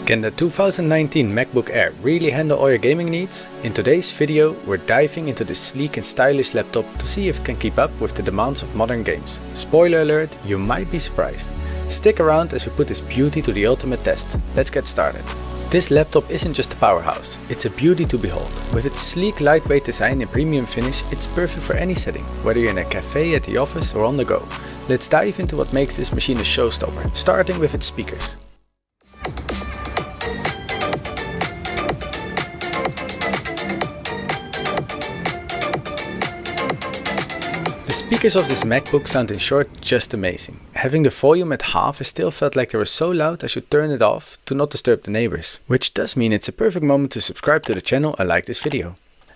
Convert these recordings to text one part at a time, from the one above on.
Can the 2019 MacBook Air really handle all your gaming needs? In today's video we're diving into this sleek and stylish laptop to see if it can keep up with the demands of modern games. Spoiler alert, you might be surprised. Stick around as we put this beauty to the ultimate test. Let's get started. This laptop isn't just a powerhouse, it's a beauty to behold. With its sleek lightweight design and premium finish, it's perfect for any setting, whether you're in a cafe, at the office or on the go. Let's dive into what makes this machine a showstopper, starting with its speakers. The speakers of this MacBook sound in short just amazing. Having the volume at half, I still felt like they were so loud I should turn it off to not disturb the neighbors. Which does mean it's a perfect moment to subscribe to the channel and like this video.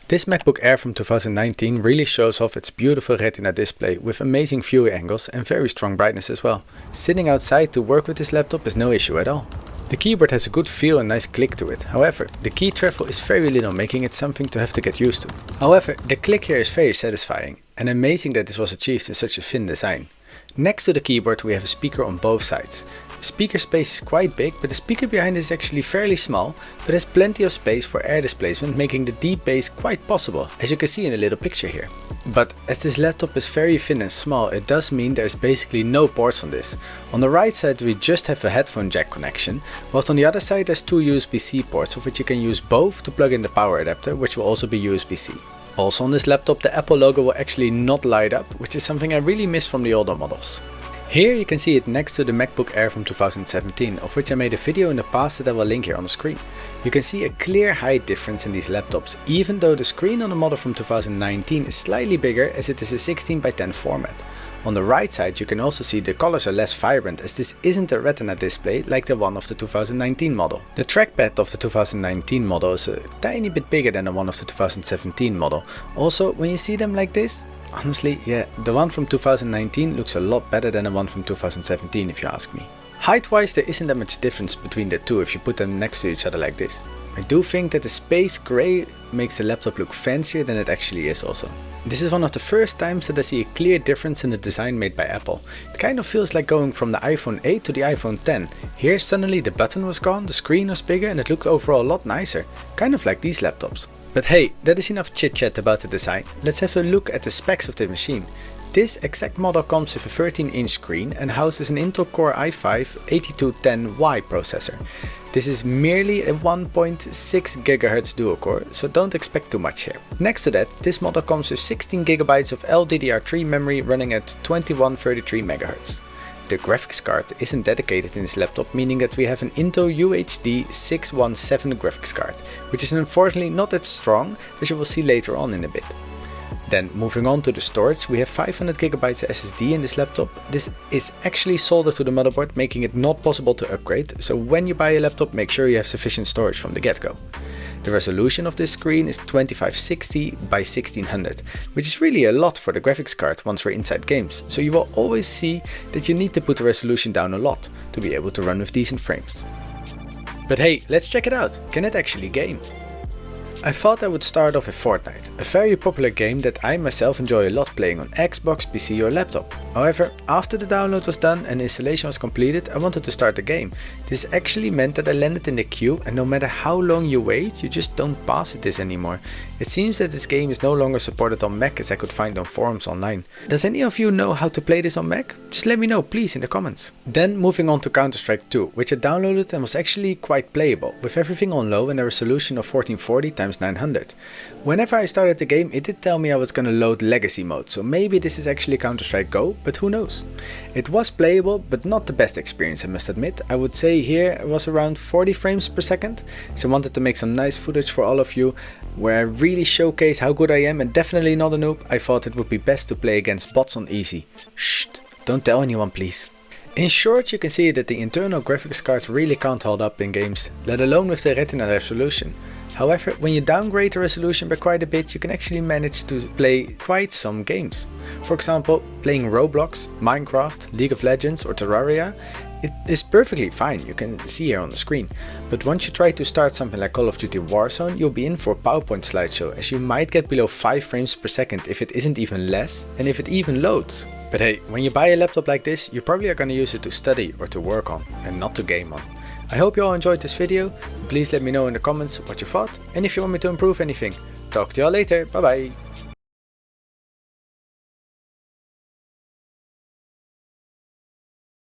This MacBook Air from 2019 really shows off its beautiful retina display with amazing viewing angles and very strong brightness as well. Sitting outside to work with this laptop is no issue at all. The keyboard has a good feel and nice click to it, however, the key travel is very little, making it something to have to get used to. However, the click here is very satisfying, and amazing that this was achieved in such a thin design. Next to the keyboard we have a speaker on both sides. The speaker space is quite big, but the speaker behind is actually fairly small, but has plenty of space for air displacement, making the deep bass quite possible, as you can see in the little picture here. But as this laptop is very thin and small, it does mean there is basically no ports on this. On the right side we just have a headphone jack connection, whilst on the other side there's two USB-C ports, of which you can use both to plug in the power adapter, which will also be USB-C. Also on this laptop the Apple logo will actually not light up, which is something I really miss from the older models. Here you can see it next to the MacBook Air from 2017, of which I made a video in the past that I will link here on the screen. You can see a clear height difference in these laptops, even though the screen on the model from 2019 is slightly bigger as it is a 16:10 format. On the right side you can also see the colors are less vibrant, as this isn't a retina display like the one of the 2019 model. The trackpad of the 2019 model is a tiny bit bigger than the one of the 2017 model. Also, when you see them like this, honestly, yeah, the one from 2019 looks a lot better than the one from 2017 if you ask me. Height wise there isn't that much difference between the two if you put them next to each other like this. I do think that the space grey makes the laptop look fancier than it actually is also. This is one of the first times that I see a clear difference in the design made by Apple. It kind of feels like going from the iPhone 8 to the iPhone 10. Here suddenly the button was gone, the screen was bigger and it looked overall a lot nicer. Kind of like these laptops. But hey, that is enough chit chat about the design. Let's have a look at the specs of the machine. This exact model comes with a 13-inch screen and houses an Intel Core i5-8210Y processor. This is merely a 1.6 GHz dual core, so don't expect too much here. Next to that, this model comes with 16 GB of LDDR3 memory running at 2133 MHz. The graphics card isn't dedicated in this laptop, meaning that we have an Intel UHD 617 graphics card, which is unfortunately not that strong, as you will see later on in a bit. Then moving on to the storage, we have 500 GB SSD in this laptop. This is actually soldered to the motherboard, making it not possible to upgrade, so when you buy a laptop make sure you have sufficient storage from the get-go. The resolution of this screen is 2560 by 1600, which is really a lot for the graphics card once we're inside games, so you will always see that you need to put the resolution down a lot to be able to run with decent frames. But hey, let's check it out, can it actually game? I thought I would start off with Fortnite, a very popular game that I myself enjoy a lot playing on Xbox, PC or laptop. However, after the download was done and installation was completed, I wanted to start the game. This actually meant that I landed in the queue, and no matter how long you wait, you just don't pass this anymore. It seems that this game is no longer supported on Mac, as I could find on forums online. Does any of you know how to play this on Mac? Just let me know please in the comments. Then moving on to Counter-Strike 2, which I downloaded and was actually quite playable, with everything on low and a resolution of 1440x900. Whenever I started the game it did tell me I was gonna load legacy mode, so maybe this is actually Counter-Strike Go, but who knows. It was playable, but not the best experience I must admit. I would say here it was around 40 frames per second, so I wanted to make some nice footage for all of you, where I really showcase how good I am and definitely not a noob. I thought it would be best to play against bots on easy. Shh, don't tell anyone please. In short, you can see that the internal graphics card really can't hold up in games, let alone with the retina resolution. However, when you downgrade the resolution by quite a bit, you can actually manage to play quite some games. For example, playing Roblox, Minecraft, League of Legends or Terraria. It is perfectly fine, you can see here on the screen. But once you try to start something like Call of Duty Warzone, you'll be in for a PowerPoint slideshow, as you might get below 5 frames per second if it isn't even less, and if it even loads. But hey, when you buy a laptop like this, you probably are gonna use it to study or to work on, and not to game on. I hope you all enjoyed this video. Please let me know in the comments what you thought and if you want me to improve anything. Talk to y'all later. Bye bye.